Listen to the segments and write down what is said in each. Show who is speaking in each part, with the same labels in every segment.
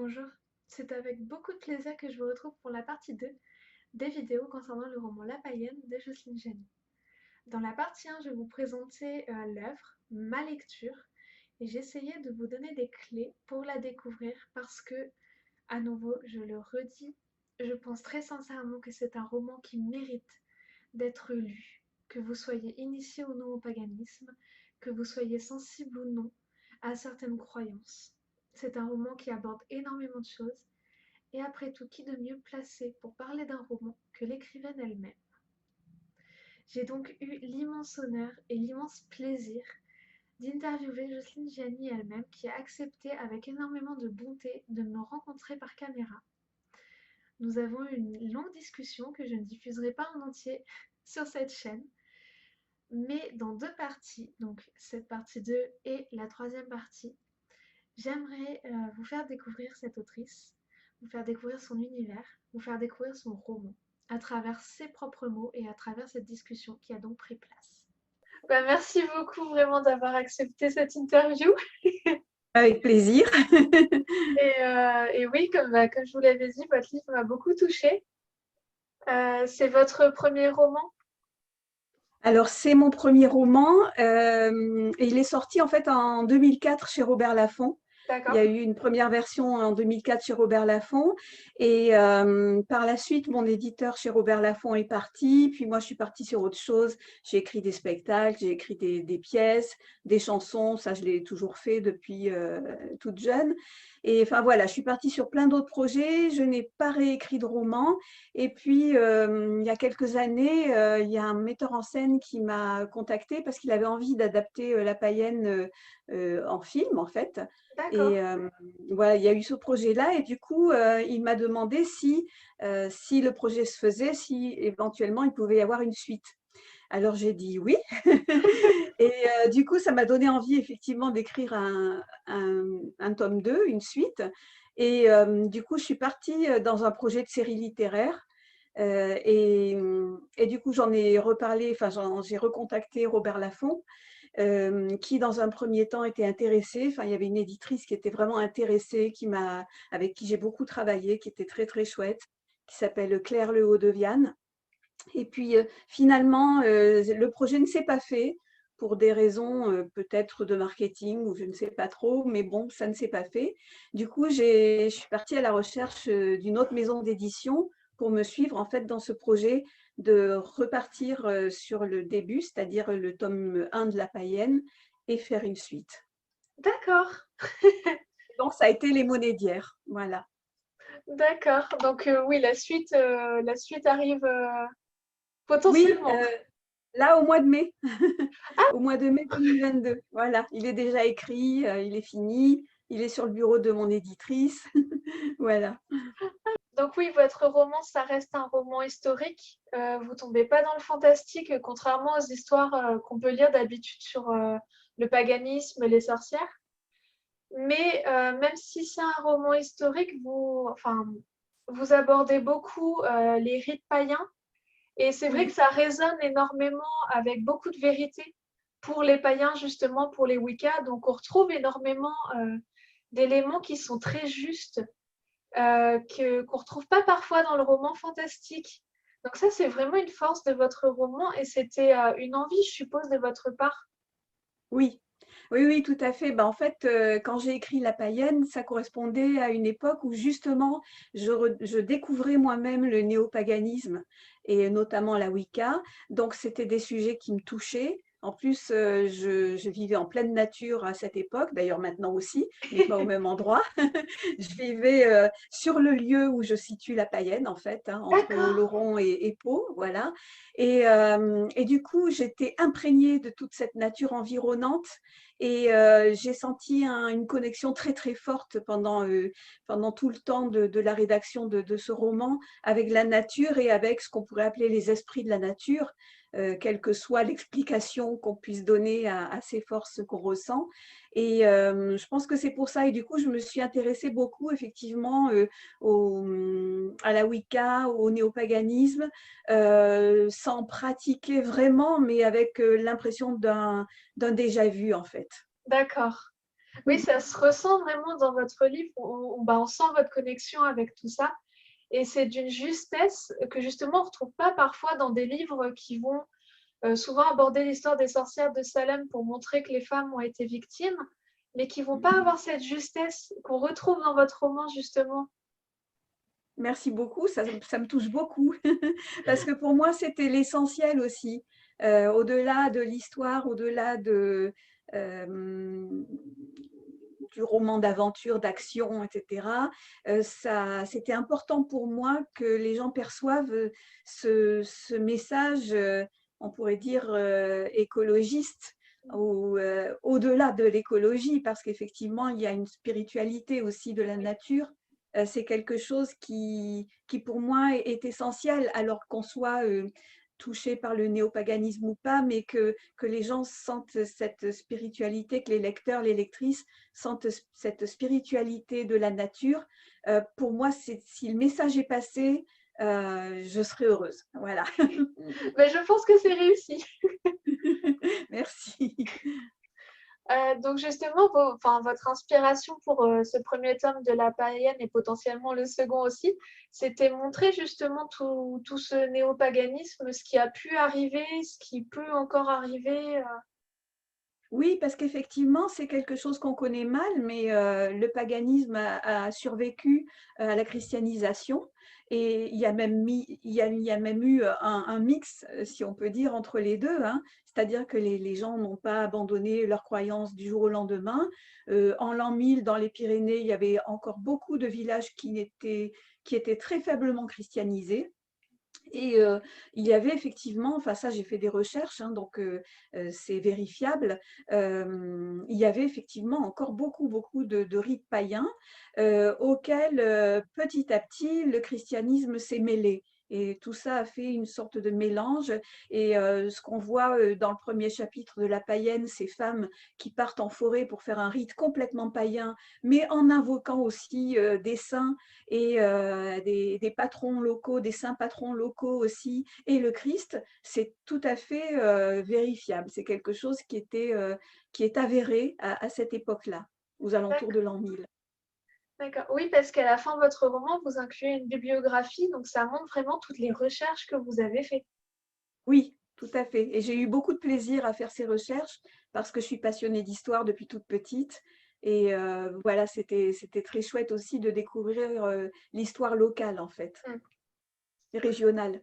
Speaker 1: Bonjour, c'est avec beaucoup de plaisir que je vous retrouve pour la partie 2 des vidéos concernant le roman La Païenne de Jocelyne Jany. Dans la partie 1, je vais vous présenter l'œuvre, ma lecture, et j'essayais de vous donner des clés pour la découvrir parce que, à nouveau, je le redis, je pense très sincèrement que c'est un roman qui mérite d'être lu, que vous soyez initié ou non au paganisme, que vous soyez sensible ou non à certaines croyances. C'est un roman qui aborde énormément de choses, et après tout, qui de mieux placé pour parler d'un roman que l'écrivaine elle-même? J'ai donc eu l'immense honneur et l'immense plaisir d'interviewer Jocelyne Jany elle-même, qui a accepté avec énormément de bonté de me rencontrer par caméra. Nous avons eu une longue discussion que je ne diffuserai pas en entier sur cette chaîne, mais dans deux parties, donc cette partie 2 et la troisième partie, j'aimerais vous faire découvrir cette autrice, vous faire découvrir son univers, vous faire découvrir son roman, à travers ses propres mots et à travers cette discussion qui a donc pris place. Merci beaucoup vraiment d'avoir accepté cette interview.
Speaker 2: Avec plaisir.
Speaker 1: Et oui, comme je vous l'avais dit, votre livre m'a beaucoup touchée. C'est votre premier roman?
Speaker 2: Alors, c'est mon premier roman et il est sorti en fait en 2004 chez Robert Laffont. Il y
Speaker 1: D'accord.
Speaker 2: a eu une première version en 2004 chez Robert Laffont et par la suite, mon éditeur chez Robert Laffont est parti. Puis moi, je suis partie sur autre chose. J'ai écrit des spectacles, j'ai écrit des pièces, des chansons. Ça, je l'ai toujours fait depuis toute jeune. Et enfin voilà, je suis partie sur plein d'autres projets. Je n'ai pas réécrit de roman. Et puis, il y a quelques années, il y a un metteur en scène qui m'a contactée parce qu'il avait envie d'adapter La Païenne en film, en fait.
Speaker 1: D'accord.
Speaker 2: Et voilà, il y a eu ce projet-là. Et du coup, il m'a demandé si le projet se faisait, si éventuellement il pouvait y avoir une suite. Alors j'ai dit oui. Et du coup, ça m'a donné envie effectivement d'écrire un tome 2, une suite. Et du coup, je suis partie dans un projet de série littéraire. Et du coup, j'en ai reparlé, enfin, j'ai recontacté Robert Laffont, qui dans un premier temps était intéressé. Enfin, il y avait une éditrice qui était vraiment intéressée, avec qui j'ai beaucoup travaillé, qui était très très chouette, qui s'appelle Claire Le Haut de Viane. Et puis finalement, le projet ne s'est pas fait pour des raisons peut-être de marketing ou je ne sais pas trop, mais bon, ça ne s'est pas fait. Du coup, je suis partie à la recherche d'une autre maison d'édition pour me suivre en fait dans ce projet de repartir sur le début, c'est-à-dire le tome 1 de La Païenne, et faire une suite.
Speaker 1: D'accord.
Speaker 2: Donc, ça a été Les Monnaies d'hier. Voilà.
Speaker 1: D'accord. Donc oui, la suite arrive
Speaker 2: Oui,
Speaker 1: potentiellement.
Speaker 2: là, au mois de mai. Au mois de mai 2022. Voilà, il est déjà écrit, il est fini, il est sur le bureau de mon éditrice. Voilà.
Speaker 1: Donc oui, votre roman, ça reste un roman historique. Vous tombez pas dans le fantastique, contrairement aux histoires qu'on peut lire d'habitude sur le paganisme, les sorcières. Mais même si c'est un roman historique, vous abordez beaucoup les rites païens. Et c'est vrai que
Speaker 2: Oui,
Speaker 1: ça résonne énormément avec beaucoup de vérité pour les païens, justement, pour les Wicca. Donc on retrouve énormément d'éléments qui sont très justes qu'on ne retrouve pas parfois dans le roman fantastique. Donc ça, c'est vraiment une force de votre roman et c'était une envie, je suppose, de votre part.
Speaker 2: oui. Oui, oui, tout à fait. Ben, en fait, quand j'ai écrit La Païenne, ça correspondait à une époque où justement je découvrais moi-même le néopaganisme et notamment la Wicca. Donc, c'était des sujets qui me touchaient. En plus, je vivais en pleine nature à cette époque, d'ailleurs maintenant aussi, mais pas au même endroit. Je vivais sur le lieu où je situe La Païenne, en fait, hein, entre
Speaker 1: D'accord,
Speaker 2: Oloron et Pau, voilà. Et du coup, j'étais imprégnée de toute cette nature environnante et j'ai senti une connexion très très forte pendant tout le temps de la rédaction de ce roman avec la nature et avec ce qu'on pourrait appeler les esprits de la nature, quelle que soit l'explication qu'on puisse donner à ces forces qu'on ressent. Et je pense que c'est pour ça. Et du coup, je me suis intéressée beaucoup effectivement à la Wicca, au néopaganisme, sans pratiquer vraiment, mais avec l'impression d'un déjà-vu en fait.
Speaker 1: d'accord. Oui, ça se ressent vraiment dans votre livre. On sent votre connexion avec tout ça. Et c'est d'une justesse que justement on ne retrouve pas parfois dans des livres qui vont souvent aborder l'histoire des sorcières de Salem pour montrer que les femmes ont été victimes, mais qui vont pas avoir cette justesse qu'on retrouve dans votre roman justement.
Speaker 2: Merci beaucoup, ça me touche beaucoup, parce que pour moi, c'était l'essentiel aussi. Au-delà de l'histoire, au-delà euh, du roman d'aventure, d'action, etc., c'était important pour moi que les gens perçoivent ce message, on pourrait dire, écologiste, ou au-delà de l'écologie, parce qu'effectivement, il y a une spiritualité aussi de la nature. C'est quelque chose qui pour moi est essentiel, alors qu'on soit touché par le néopaganisme ou pas, mais que les gens sentent cette spiritualité, que les lecteurs, les lectrices sentent cette spiritualité de la nature. Pour moi, si le message est passé, je serai heureuse. Voilà.
Speaker 1: Mais je pense que c'est réussi.
Speaker 2: Merci.
Speaker 1: Donc justement, votre inspiration pour ce premier tome de La Païenne et potentiellement le second aussi, c'était montrer justement tout ce néopaganisme, ce qui a pu arriver, ce qui peut encore arriver.
Speaker 2: Oui, parce qu'effectivement, c'est quelque chose qu'on connaît mal, mais le paganisme a survécu à la christianisation. Et il y a même eu un mix, si on peut dire, entre les deux, hein. C'est-à-dire que les gens n'ont pas abandonné leurs croyances du jour au lendemain. En l'an 1000, dans les Pyrénées, il y avait encore beaucoup de villages qui étaient très faiblement christianisés. Et il y avait effectivement, enfin ça j'ai fait des recherches, hein, donc c'est vérifiable, il y avait effectivement encore beaucoup de rites païens auxquels petit à petit le christianisme s'est mêlé. Et tout ça a fait une sorte de mélange. Et ce qu'on voit dans le premier chapitre de La Païenne, ces femmes qui partent en forêt pour faire un rite complètement païen, mais en invoquant aussi des saints et des patrons locaux, des saints patrons locaux aussi, et le Christ, c'est tout à fait vérifiable. C'est quelque chose qui est avéré à cette époque-là, aux alentours de
Speaker 1: D'accord,
Speaker 2: l'an 1000.
Speaker 1: d'accord. Oui, parce qu'à la fin de votre roman, vous incluez une bibliographie, donc ça montre vraiment toutes les recherches que vous avez faites.
Speaker 2: Oui, tout à fait. Et j'ai eu beaucoup de plaisir à faire ces recherches parce que je suis passionnée d'histoire depuis toute petite. Et voilà, c'était très chouette aussi de découvrir l'histoire locale, en fait,
Speaker 1: Mm.
Speaker 2: régionale.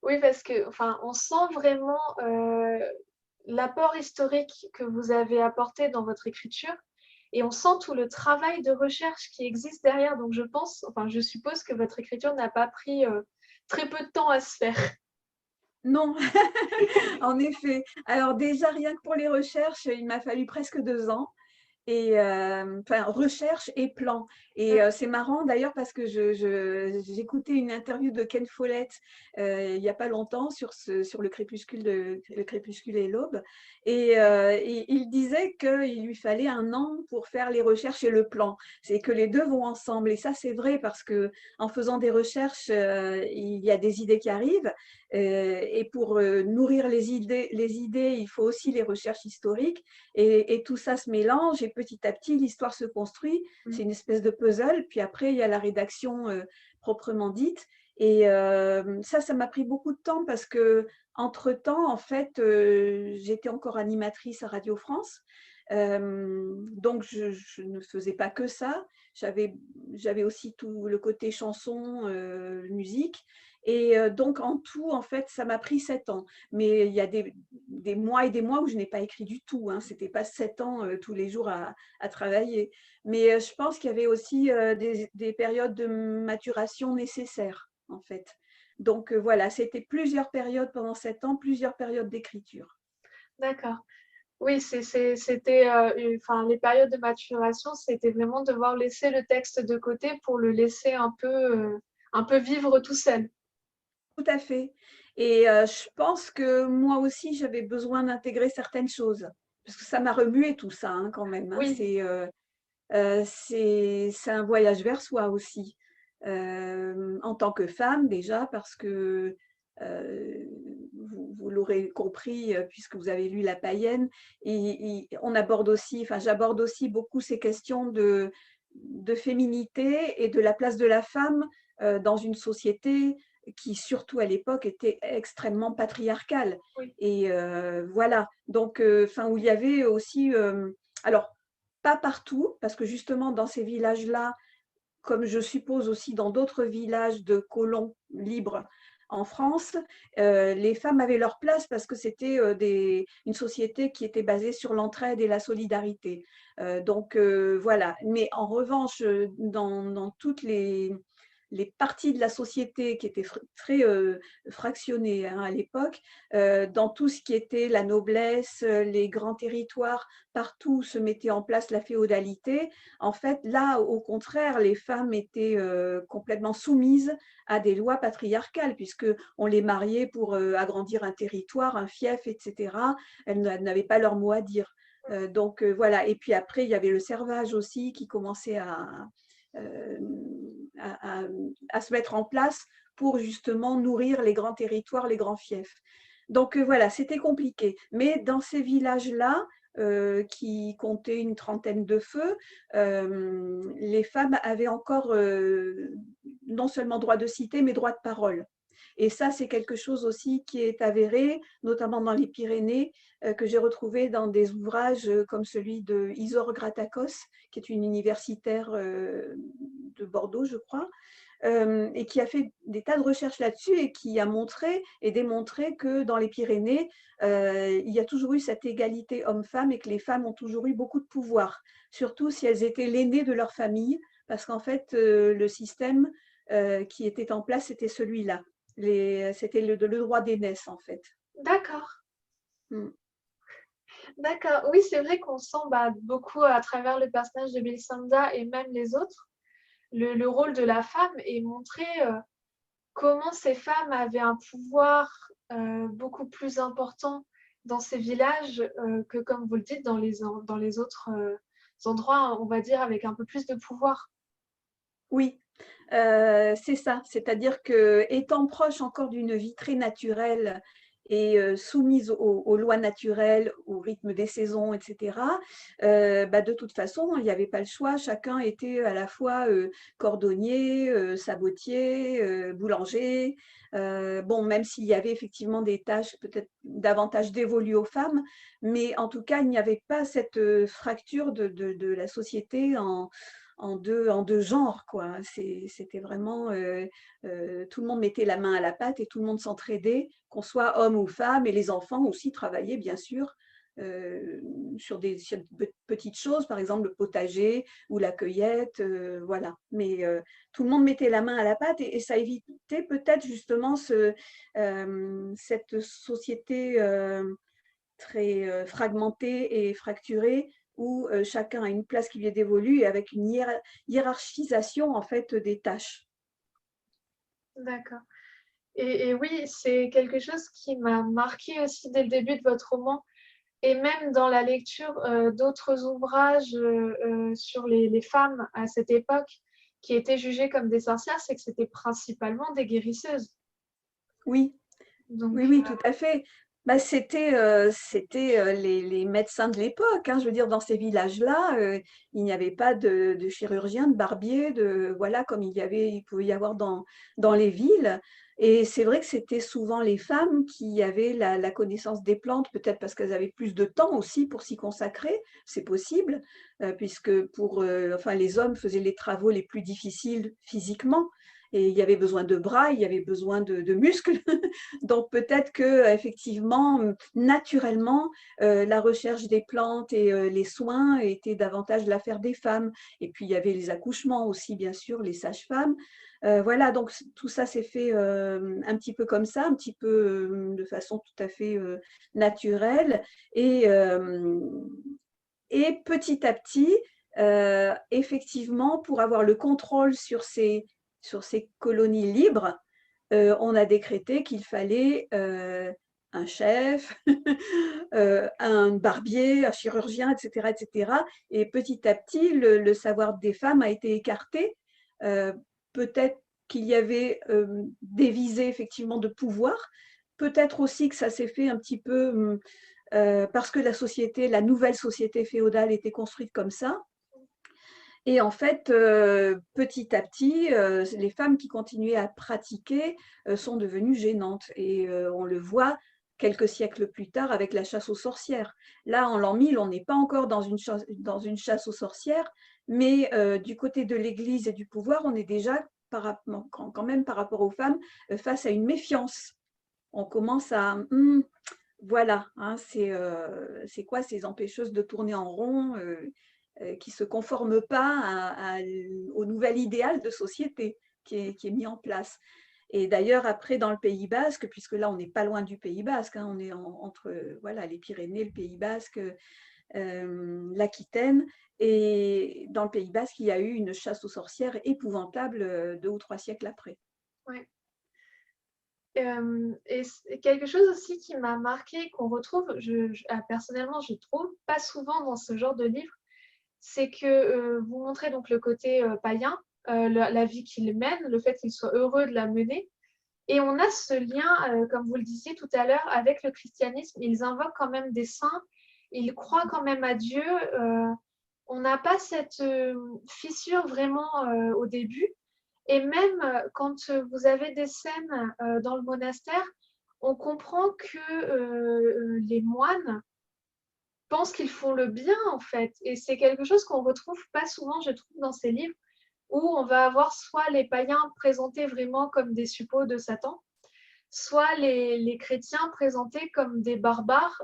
Speaker 1: Oui, parce que, enfin, on sent vraiment l'apport historique que vous avez apporté dans votre écriture et on sent tout le travail de recherche qui existe derrière. Donc, je suppose que votre écriture n'a pas pris très peu de temps à se faire.
Speaker 2: Non, en effet. Alors déjà, rien que pour les recherches, il m'a fallu presque 2 ans. Et enfin, recherche et plan. Et c'est marrant d'ailleurs parce que j'écoutais une interview de Ken Follett il n'y a pas longtemps sur le crépuscule et l'aube. Et il disait qu'il lui fallait 1 an pour faire les recherches et le plan. C'est que les deux vont ensemble. Et ça, c'est vrai parce que en faisant des recherches, il y a des idées qui arrivent. Et pour nourrir les idées, il faut aussi les recherches historiques. Et tout ça se mélange et petit à petit, l'histoire se construit.
Speaker 1: Mm.
Speaker 2: C'est une espèce de puzzle. Puis après, il y a la rédaction proprement dite. Et ça m'a pris beaucoup de temps parce que, entre-temps, en fait, j'étais encore animatrice à Radio France. Donc, je ne faisais pas que ça. J'avais aussi tout le côté chanson, musique. Et donc, en tout, en fait, ça m'a pris 7 ans. Mais il y a des mois et des mois où je n'ai pas écrit du tout, hein. Ce n'était pas 7 ans tous les jours à travailler. Mais je pense qu'il y avait aussi des périodes de maturation nécessaires, en fait. Donc voilà, c'était plusieurs périodes pendant 7 ans, plusieurs périodes d'écriture.
Speaker 1: D'accord. Oui, c'était, les périodes de maturation, c'était vraiment devoir laisser le texte de côté pour le laisser un peu vivre tout seul.
Speaker 2: Tout à fait. Et je pense que moi aussi, j'avais besoin d'intégrer certaines choses. Parce que ça m'a remué tout ça, hein, quand même, hein.
Speaker 1: Oui,
Speaker 2: C'est un voyage vers soi aussi, en tant que femme déjà, parce que vous l'aurez compris puisque vous avez lu La Païenne, on aborde aussi, enfin j'aborde aussi beaucoup ces questions de féminité et de la place de la femme dans une société qui, surtout à l'époque, était extrêmement patriarcale.
Speaker 1: Oui.
Speaker 2: Et voilà, donc, enfin, où il y avait aussi, alors, pas partout, parce que justement, dans ces villages-là, comme je suppose aussi dans d'autres villages de colons libres en France, les femmes avaient leur place parce que c'était une société qui était basée sur l'entraide et la solidarité. Donc voilà. Mais en revanche, dans toutes les parties de la société qui étaient très fractionnées hein, à l'époque, dans tout ce qui était la noblesse, les grands territoires, partout se mettait en place la féodalité. En fait, là, au contraire, les femmes étaient complètement soumises à des lois patriarcales, puisqu'on les mariait pour agrandir un territoire, un fief, etc. Elles n'avaient pas leur mot à dire. Donc voilà. Et puis après, il y avait le servage aussi qui commençait euh, à, à se mettre en place pour justement nourrir les grands territoires, les grands fiefs. Donc voilà, c'était compliqué. Mais dans ces villages-là, qui comptaient une trentaine de feux, les femmes avaient encore non seulement droit de cité, mais droit de parole. Et ça, c'est quelque chose aussi qui est avéré, notamment dans les Pyrénées, que j'ai retrouvé dans des ouvrages comme celui de Isor Gratakos, qui est une universitaire de Bordeaux, je crois, et qui a fait des tas de recherches là-dessus et qui a montré et démontré que dans les Pyrénées, il y a toujours eu cette égalité homme-femme et que les femmes ont toujours eu beaucoup de pouvoir, surtout si elles étaient l'aînée de leur famille, parce qu'en fait, le système qui était en place, c'était celui-là. C'était le droit d'aînesse, en fait.
Speaker 1: D'accord.
Speaker 2: Mm.
Speaker 1: D'accord. Oui, c'est vrai qu'on sent beaucoup à travers le personnage de Melisanda et même les autres, le rôle de la femme est montré comment ces femmes avaient un pouvoir beaucoup plus important dans ces villages que, comme vous le dites, dans les autres endroits, on va dire, avec un peu plus de pouvoir.
Speaker 2: Oui, c'est ça. C'est-à-dire que étant proche encore d'une vie très naturelle et soumise aux lois naturelles, au rythme des saisons, etc., de toute façon, il n'y avait pas le choix. Chacun était à la fois cordonnier, sabotier, boulanger. Bon, même s'il y avait effectivement des tâches peut-être davantage dévolues aux femmes, mais en tout cas, il n'y avait pas cette fracture de la société en deux genres, quoi. C'était vraiment, tout le monde mettait la main à la pâte et tout le monde s'entraidait, qu'on soit homme ou femme, et les enfants aussi travaillaient, bien sûr, sur sur de petites choses, par exemple le potager ou la cueillette, voilà. Mais tout le monde mettait la main à la pâte et ça évitait peut-être justement cette société très fragmentée et fracturée où chacun a une place qui lui est dévolue et avec une hiérarchisation en fait des tâches.
Speaker 1: D'accord. Et oui, c'est quelque chose qui m'a marqué aussi dès le début de votre roman, et même dans la lecture d'autres ouvrages sur les femmes à cette époque qui étaient jugées comme des sorcières, c'est que c'était principalement des guérisseuses.
Speaker 2: Oui,
Speaker 1: Donc,
Speaker 2: oui, oui, tout à fait. C'était les médecins de l'époque, hein. Je veux dire, dans ces villages-là, il n'y avait pas de chirurgiens, de barbiers, voilà, comme il pouvait y avoir dans les villes. Et c'est vrai que c'était souvent les femmes qui avaient la connaissance des plantes, peut-être parce qu'elles avaient plus de temps aussi pour s'y consacrer, c'est possible, puisque enfin, les hommes faisaient les travaux les plus difficiles physiquement. Et il y avait besoin de bras, il y avait besoin de muscles. Donc peut-être que effectivement, naturellement, la recherche des plantes et les soins étaient davantage l'affaire des femmes. Et puis il y avait les accouchements aussi, bien sûr, les sages-femmes. Voilà, donc tout ça s'est fait un petit peu comme ça, un petit peu de façon tout à fait naturelle. Et, euh, et petit à petit, effectivement, pour avoir le contrôle sur ces colonies libres, on a décrété qu'il fallait un chef, un barbier, un chirurgien, etc., etc. Et petit à petit, le savoir des femmes a été écarté. Peut-être qu'il y avait des visées effectivement de pouvoir, peut-être aussi que ça s'est fait un petit peu parce que la nouvelle société féodale était construite comme ça. Et en fait, petit à petit, les femmes qui continuaient à pratiquer sont devenues gênantes. Et on le voit quelques siècles plus tard avec la chasse aux sorcières. Là, en l'an 1000, on n'est pas encore dans une chasse aux sorcières, mais du côté de l'Église et du pouvoir, on est déjà quand même par rapport aux femmes face à une méfiance. On commence à voilà, hein, c'est quoi ces empêcheuses de tourner en rond qui ne se conforment pas au nouvel idéal de société qui est mis en place. Et d'ailleurs, après, dans le Pays Basque, puisque là, on n'est pas loin du Pays Basque, hein, on est entre voilà, les Pyrénées, le Pays Basque, l'Aquitaine, et dans le Pays Basque, il y a eu une chasse aux sorcières épouvantable 2 ou 3 siècles après.
Speaker 1: Ouais. Et c'est quelque chose aussi qui m'a marqué, qu'on retrouve, personnellement, je trouve pas souvent dans ce genre de livre, c'est que vous montrez donc le côté païen, la vie qu'il mène, le fait qu'il soit heureux de la mener. Et on a ce lien, comme vous le disiez tout à l'heure, avec le christianisme. Ils invoquent quand même des saints, ils croient quand même à Dieu. On n'a pas cette fissure vraiment au début. Et même quand vous avez des scènes dans le monastère, on comprend que les moines pensent qu'ils font le bien en fait. Et c'est quelque chose qu'on retrouve pas souvent, je trouve, dans ces livres, où on va avoir soit les païens présentés vraiment comme des suppôts de Satan, soit les chrétiens présentés comme des barbares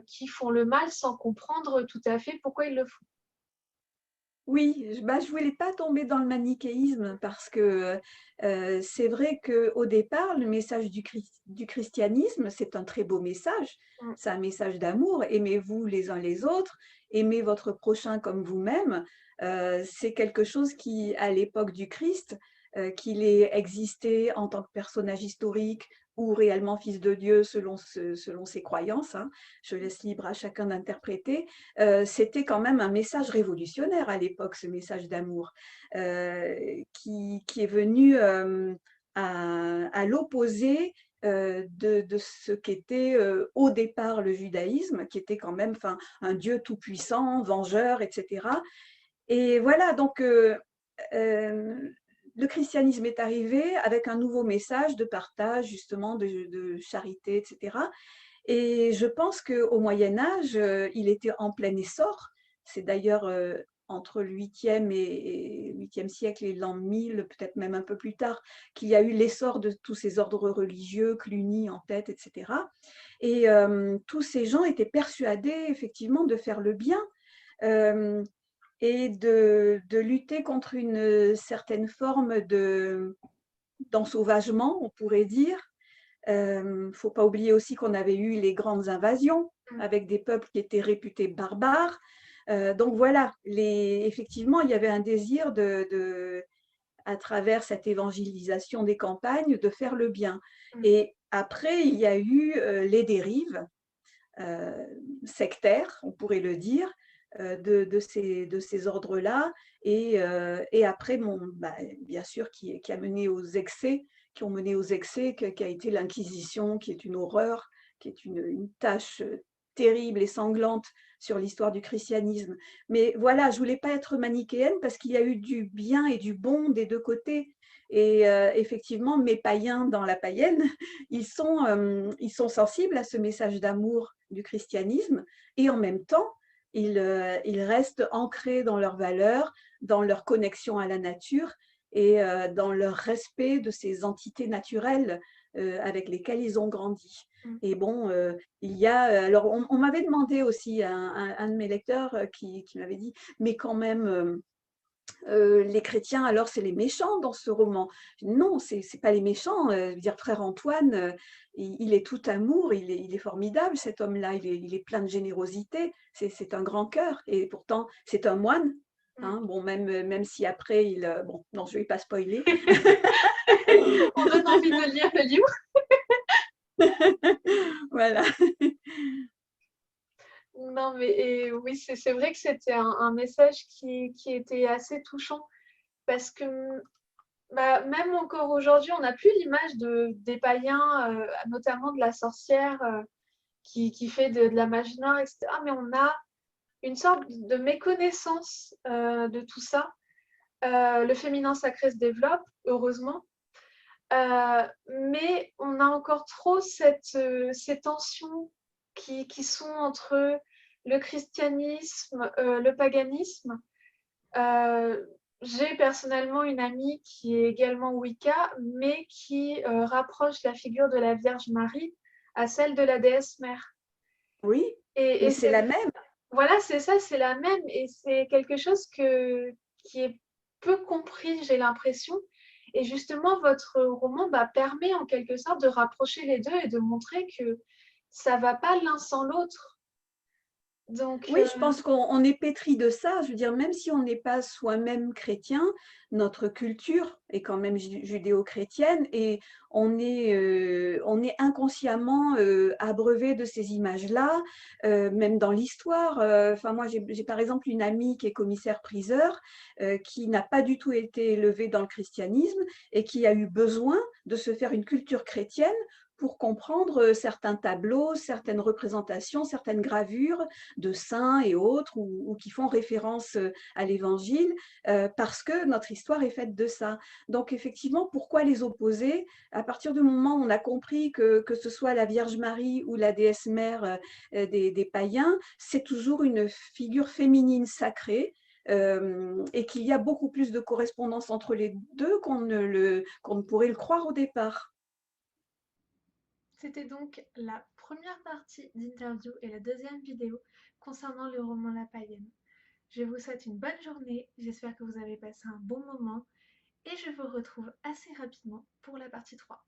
Speaker 1: qui font le mal sans comprendre tout à fait pourquoi ils le font.
Speaker 2: Oui, je voulais pas tomber dans le manichéisme parce que c'est vrai qu'au départ, le message du christianisme, c'est un très beau message.
Speaker 1: Mm.
Speaker 2: C'est un message d'amour. Aimez-vous les uns les autres, aimez votre prochain comme vous-même. C'est quelque chose qui, à l'époque du Christ, qu'il ait existé en tant que personnage historique ou réellement fils de Dieu selon ses croyances, hein. Je laisse libre à chacun d'interpréter. C'était quand même un message révolutionnaire à l'époque, ce message d'amour, qui est venu à l'opposé de ce qu'était au départ le judaïsme, qui était quand même un Dieu tout-puissant, vengeur, etc. Et voilà, donc le christianisme est arrivé avec un nouveau message de partage, justement, de charité, etc. Et je pense qu'au Moyen-Âge, il était en plein essor. C'est d'ailleurs entre le 8e siècle et l'an 1000, peut-être même un peu plus tard, qu'il y a eu l'essor de tous ces ordres religieux, Cluny en tête, etc. Et tous ces gens étaient persuadés effectivement de faire le bien et de lutter contre une certaine forme d'ensauvagement, on pourrait dire. Il ne faut pas oublier aussi qu'on avait eu les grandes invasions avec des peuples qui étaient réputés barbares. Donc voilà, effectivement, il y avait un désir à travers cette évangélisation des campagnes, de faire le bien. Et après, il y a eu les dérives sectaires, on pourrait le dire, de ces ordres-là. Et après, bien sûr, qui a mené aux excès, qui ont mené aux excès, qui a été l'Inquisition, qui est une horreur, qui est une tâche terrible et sanglante sur l'histoire du christianisme. Mais voilà, je ne voulais pas être manichéenne parce qu'il y a eu du bien et du bon des deux côtés. Et effectivement, mes païens dans la païenne, ils sont sensibles à ce message d'amour du christianisme et en même temps, ils restent ancrés dans leurs valeurs, dans leur connexion à la nature et dans leur respect de ces entités naturelles avec lesquelles ils ont grandi. Et bon, il y a… Alors, on m'avait demandé aussi, un de mes lecteurs qui m'avait dit, mais quand même… les chrétiens, alors c'est les méchants dans ce roman. Non, c'est pas les méchants. Je veux dire, frère Antoine, il est tout amour, il est formidable cet homme-là, il est plein de générosité, c'est un grand cœur et pourtant c'est un moine. Hein, bon, même si après, bon, non, je ne vais pas spoiler.
Speaker 1: On donne envie de lire le livre.
Speaker 2: Voilà.
Speaker 1: Non, mais oui, c'est vrai que c'était un message qui était assez touchant parce que Bah, même encore aujourd'hui, on n'a plus l'image des païens, notamment de la sorcière qui fait de la magie noire, etc. Mais on a une sorte de méconnaissance de tout ça. Le féminin sacré se développe, heureusement, mais on a encore trop ces tensions qui sont entre le christianisme, le paganisme. Euh, j'ai personnellement une amie qui est également Wicca, mais qui rapproche la figure de la Vierge Marie à celle de la déesse mère.
Speaker 2: Oui,
Speaker 1: Et
Speaker 2: mais c'est
Speaker 1: c'est
Speaker 2: la même.
Speaker 1: voilà, c'est ça, c'est la même, et c'est quelque chose qui est peu compris, j'ai l'impression. Et justement, votre roman bah, permet en quelque sorte de rapprocher les deux et de montrer que ça va pas l'un sans l'autre. Donc,
Speaker 2: Oui, je pense qu'on est pétri de ça. Je veux dire, même si on n'est pas soi-même chrétien, notre culture est quand même judéo-chrétienne et on est inconsciemment abreuvé de ces images-là, même dans l'histoire. Enfin, moi, j'ai par exemple une amie qui est commissaire-priseur, qui n'a pas du tout été élevée dans le christianisme et qui a eu besoin de se faire une culture chrétienne pour comprendre certains tableaux, certaines représentations, certaines gravures de saints et autres, ou qui font référence à l'évangile, parce que notre histoire est faite de ça. Donc effectivement, pourquoi les opposer? À partir du moment où on a compris que ce soit la Vierge Marie ou la déesse mère des païens, c'est toujours une figure féminine sacrée, et qu'il y a beaucoup plus de correspondance entre les deux qu'on ne pourrait le croire au départ.
Speaker 1: c'était donc la première partie d'interview et la deuxième vidéo concernant le roman La Païenne. Je vous souhaite une bonne journée, j'espère que vous avez passé un bon moment et je vous retrouve assez rapidement pour la partie 3.